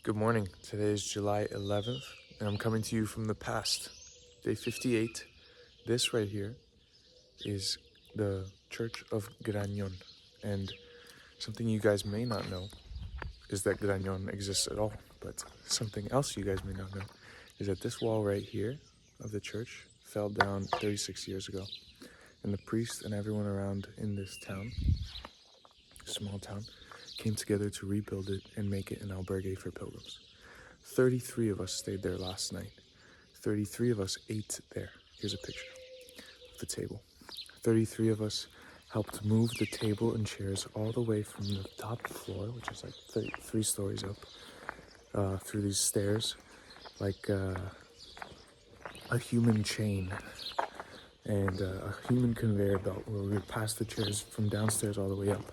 Good morning. Today is July 11th, and I'm coming to you from the past. Day 58. This right here is the Church of Grañón. And something you guys may not know is that Grañón exists at all. But something else you guys may not know is that this wall right here of the church fell down 36 years ago. And the priest and everyone around in this town, small town, came together to rebuild it and make it an albergue for pilgrims. 33 of us stayed there last night. 33 of us ate there. Here's a picture of the table. 33 of us helped move the table and chairs all the way from the top floor, which is like 3 stories up, through these stairs, like a human chain and a human conveyor belt where we would pass the chairs from downstairs all the way up.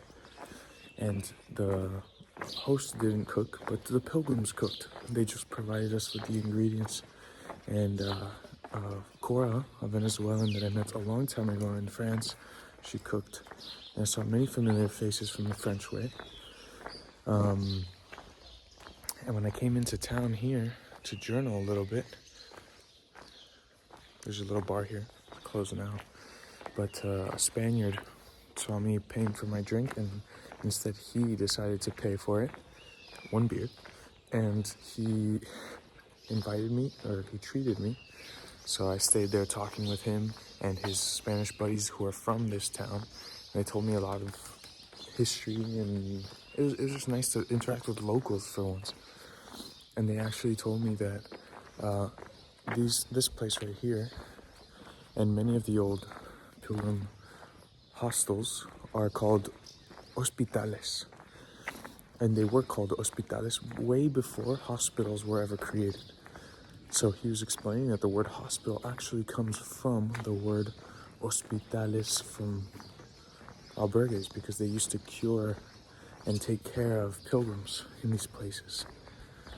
And the host didn't cook, but the pilgrims cooked. They just provided us with the ingredients. And Cora, a Venezuelan that I met a long time ago in France, she cooked. And I saw many familiar faces from the French way. And when I came into town here to journal a little bit, there's a little bar here, closed now. But a Spaniard saw me paying for my drink, and instead he decided to pay for it, 1 beer, and he invited me, or he treated me. So I stayed there talking with him and his Spanish buddies who are from this town. And they told me a lot of history, and it was just nice to interact with locals for once. And they actually told me that this place right here and many of the old pilgrim hostels are called hospitales. And they were called hospitales way before hospitals were ever created. So he was explaining that the word hospital actually comes from the word hospitales from albergues, because they used to cure and take care of pilgrims in these places.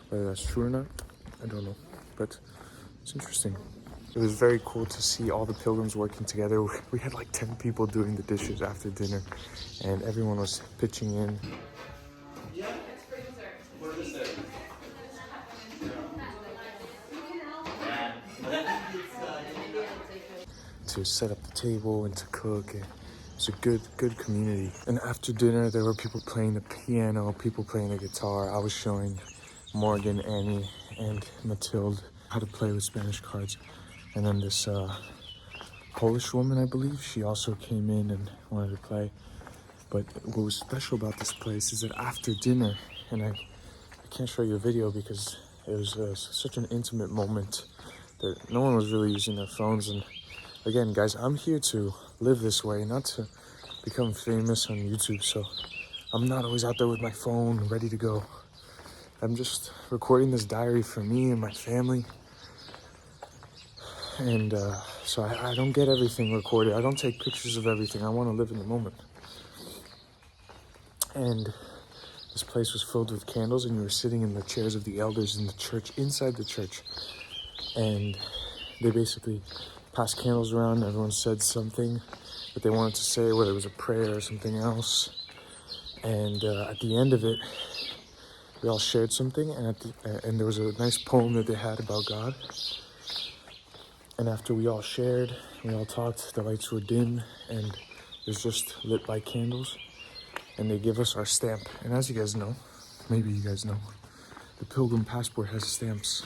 Whether that's true or not, I don't know, but it's interesting. It was very cool to see all the pilgrims working together. We had like 10 people doing the dishes after dinner, and everyone was pitching in. To set up the table and to cook. And it's a good community. And after dinner, there were people playing the piano, people playing the guitar. I was showing Morgan, Annie, and Mathilde how to play with Spanish cards. And then this Polish woman, I believe, she also came in and wanted to play. But what was special about this place is that after dinner, and I can't show you a video because it was such an intimate moment that no one was really using their phones. And again, guys, I'm here to live this way, not to become famous on YouTube. So I'm not always out there with my phone ready to go. I'm just recording this diary for me and my family. And so I don't get everything recorded. I don't take pictures of everything. I want to live in the moment. And this place was filled with candles, and you were sitting in the chairs of the elders in the church, inside the church. And they basically passed candles around. Everyone said something that they wanted to say, whether it was a prayer or something else. And at the end of it, we all shared something, and there was a nice poem that they had about God. And after we all shared, we all talked, the lights were dim, and it was just lit by candles. And they give us our stamp. And as you guys know, maybe you guys know, the Pilgrim Passport has stamps.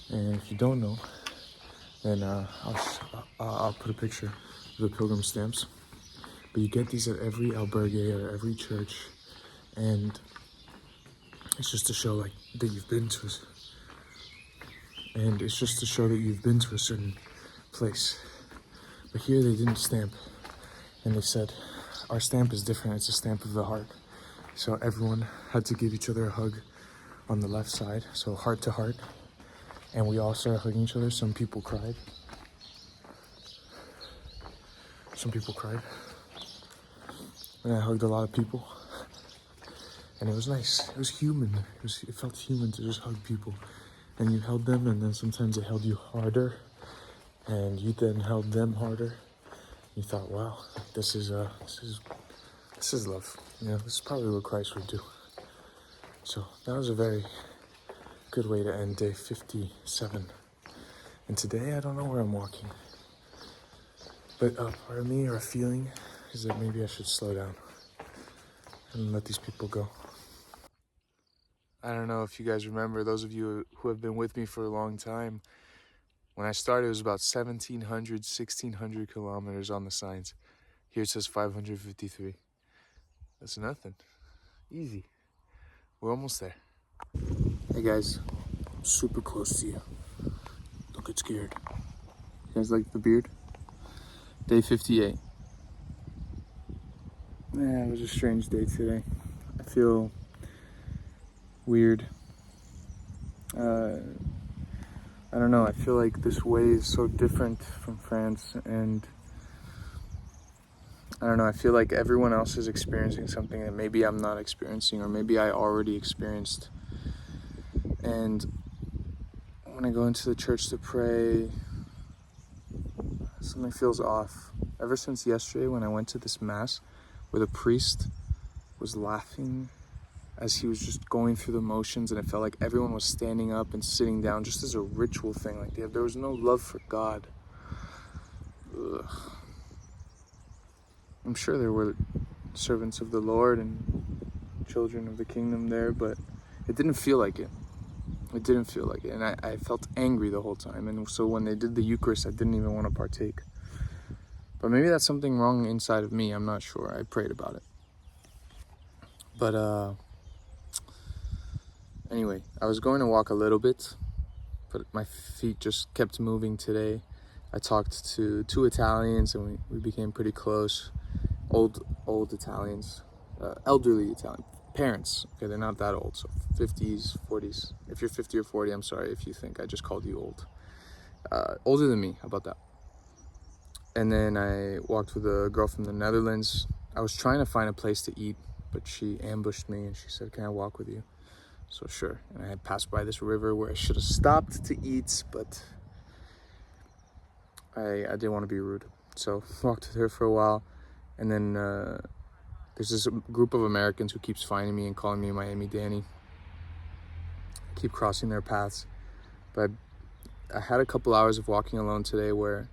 And if you don't know, then I'll put a picture of the Pilgrim stamps. But you get these at every albergue or every church. And it's just to show like that you've been to and it's just to show that you've been to a certain place. But here they didn't stamp, and they said, our stamp is different, it's a stamp of the heart. So everyone had to give each other a hug on the left side, so heart to heart. And we all started hugging each other. Some people cried. And I hugged a lot of people. And it was nice, it was human. It felt human to just hug people. And you held them, and then sometimes they held you harder, and you then held them harder. You thought, wow, this is love. You know, this is probably what Christ would do. So that was a very good way to end day 57. And today I don't know where I'm walking, but a part of me, or a feeling, is that maybe I should slow down and let these people go. I don't know if you guys remember, those of you who have been with me for a long time, when I started it was about 1,700, 1,600 kilometers on the signs. Here it says 553. That's nothing. Easy. We're almost there. Hey guys, I'm super close to you. Don't get scared. You guys like the beard? Day 58. Yeah, it was a strange day today. I feel weird. I don't know, I feel like this way is so different from France, and I don't know, I feel like everyone else is experiencing something that maybe I'm not experiencing, or maybe I already experienced. And when I go into the church to pray, something feels off. Ever since yesterday when I went to this mass where the priest was laughing as he was just going through the motions, and it felt like everyone was standing up and sitting down just as a ritual thing. Like there was no love for God. Ugh. I'm sure there were servants of the Lord and children of the kingdom there, but it didn't feel like it. It didn't feel like it. And I felt angry the whole time. And so when they did the Eucharist, I didn't even want to partake. But maybe that's something wrong inside of me. I'm not sure. I prayed about it. But anyway, I was going to walk a little bit, but my feet just kept moving today. I talked to 2 Italians, and we became pretty close. Old Italians, elderly Italian parents. Okay, they're not that old, so 50s, 40s. If you're 50 or 40, I'm sorry if you think I just called you old. Older than me, how about that? And then I walked with a girl from the Netherlands. I was trying to find a place to eat, but she ambushed me and she said, "Can I walk with you?" So sure. And I had passed by this river where I should have stopped to eat, but I didn't want to be rude. So walked with her for a while. And then there's this group of Americans who keeps finding me and calling me Miami Danny. I keep crossing their paths. But I had a couple hours of walking alone today where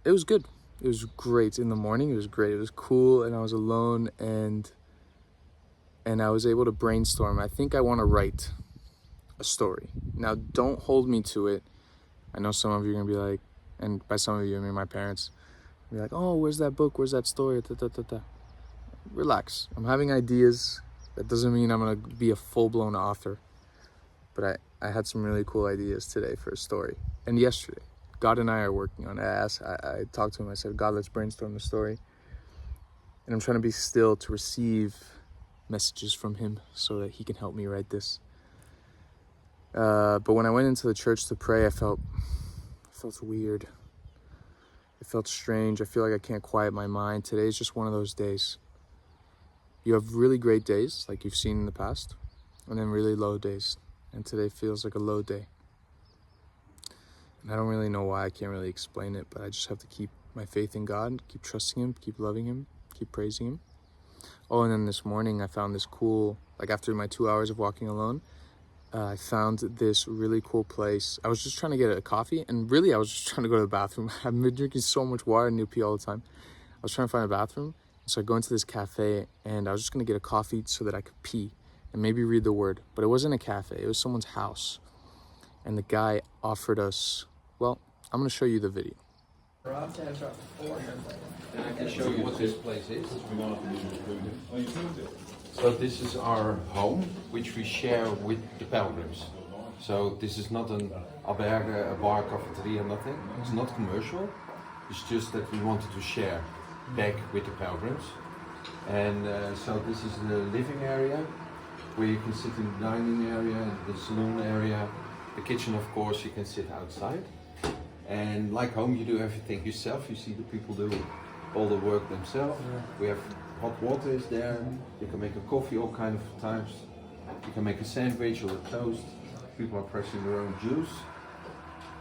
it was good. It was great. In the morning, it was great. It was cool, and I was alone, and I was able to brainstorm. I think I want to write a story. Now, don't hold me to it. I know some of you are going to be like, and by some of you, I mean my parents, be like, "Oh, where's that book? Where's that story?" Da, da, da, da. Relax. I'm having ideas. That doesn't mean I'm going to be a full-blown author. But I had some really cool ideas today for a story. And yesterday, God and I are working on it. I talked to him. I said, "God, let's brainstorm the story." And I'm trying to be still to receive messages from him so that he can help me write this. But when I went into the church to pray, I felt weird. It felt strange. I feel like I can't quiet my mind. Today is just one of those days. You have really great days, like you've seen in the past, and then really low days. And today feels like a low day. And I don't really know why. I can't really explain it, but I just have to keep my faith in God, keep trusting him, keep loving him, keep praising him. Oh, and then this morning I found this cool, like after my 2 hours of walking alone, I found this really cool place. I was just trying to get a coffee, and really I was just trying to go to the bathroom. I've been drinking so much water and pee all the time. I was trying to find a bathroom, so I go into this cafe, and I was just going to get a coffee so that I could pee and maybe read the word. But it wasn't a cafe, it was someone's house. And the guy offered us, well, I'm going to show you the video. I can show you what this place is. So this is our home, which we share with the pilgrims. So this is not an albergue, a bar, cafeteria, nothing. It's not commercial. It's just that we wanted to share back with the pilgrims. And so this is the living area, where you can sit in the dining area, the saloon area, the kitchen, of course, you can sit outside. And like home, you do everything yourself. You see the people do all the work themselves. We have hot water is there. You can make a coffee all kind of times. You can make a sandwich or a toast. People are pressing their own juice.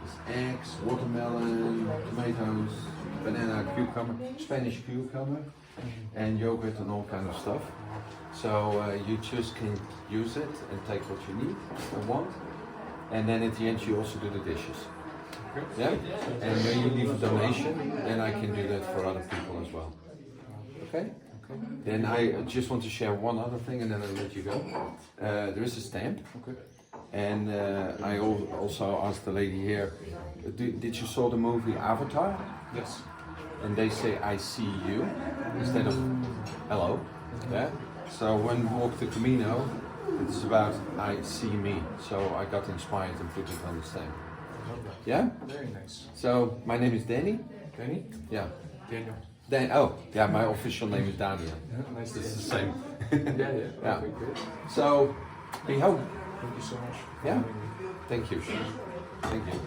There's eggs, watermelon, tomatoes, banana, cucumber, Spanish cucumber. and yogurt and all kind of stuff. So you just can use it and take what you need or want, and then at the end you also do the dishes. Yeah, and when you leave a donation, then I can do that for other people as well. Okay. Then I just want to share one other thing, and then I'll let you go. There is a stamp. Okay. And I also asked the lady here, did you saw the movie Avatar? Yes. And they say I see you instead of hello. Yeah. So when we walk the Camino, it's about I see me. So I got inspired and put it on the stamp. I love that. Yeah? Very nice. So my name is Danny. Danny? Yeah. Daniel. Oh, yeah, my official name is Daniel. Yeah, nice to It's the see same. Yeah. Yeah. Okay, great. So, hey ho. Thank you so much for Yeah. having me. Thank you. Thank you.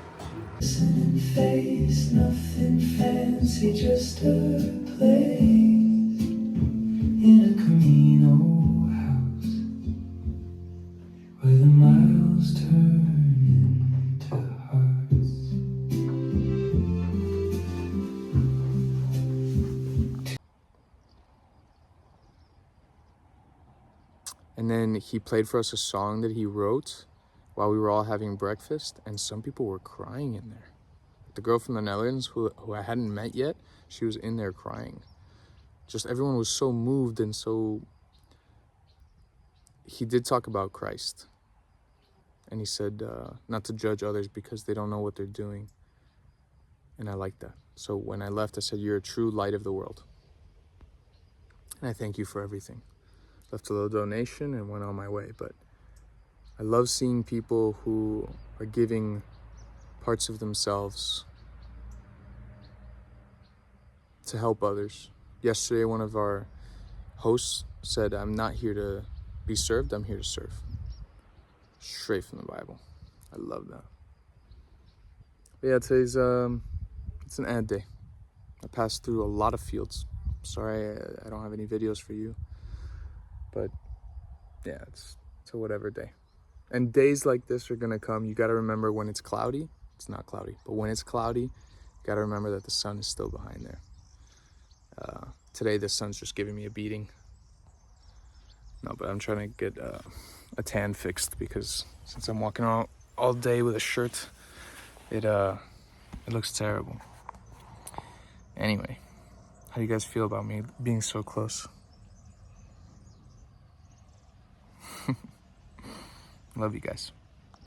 Listening face, nothing fancy, just a place in a Camino house where the miles turn into hearts. And then he played for us a song that he wrote while we were all having breakfast, and some people were crying in there. The girl from the Netherlands, who I hadn't met yet, she was in there crying. Just everyone was so moved, and so... He did talk about Christ. And he said not to judge others because they don't know what they're doing. And I like that. So when I left, I said, you're a true light of the world. And I thank you for everything. Left a little donation and went on my way. But I love seeing people who are giving parts of themselves to help others. Yesterday, one of our hosts said, I'm not here to be served, I'm here to serve. Straight from the Bible. I love that. But yeah, today's it's an ad day. I passed through a lot of fields. Sorry, I don't have any videos for you. But yeah, it's a whatever day. And days like this are gonna come. You gotta remember when it's cloudy, it's not cloudy, but when it's cloudy, you gotta remember that the sun is still behind there. Today the sun's just giving me a beating. No, but I'm trying to get a tan fixed because since I'm walking all day with a shirt, it looks terrible. Anyway, how do you guys feel about me being so close? Love you guys.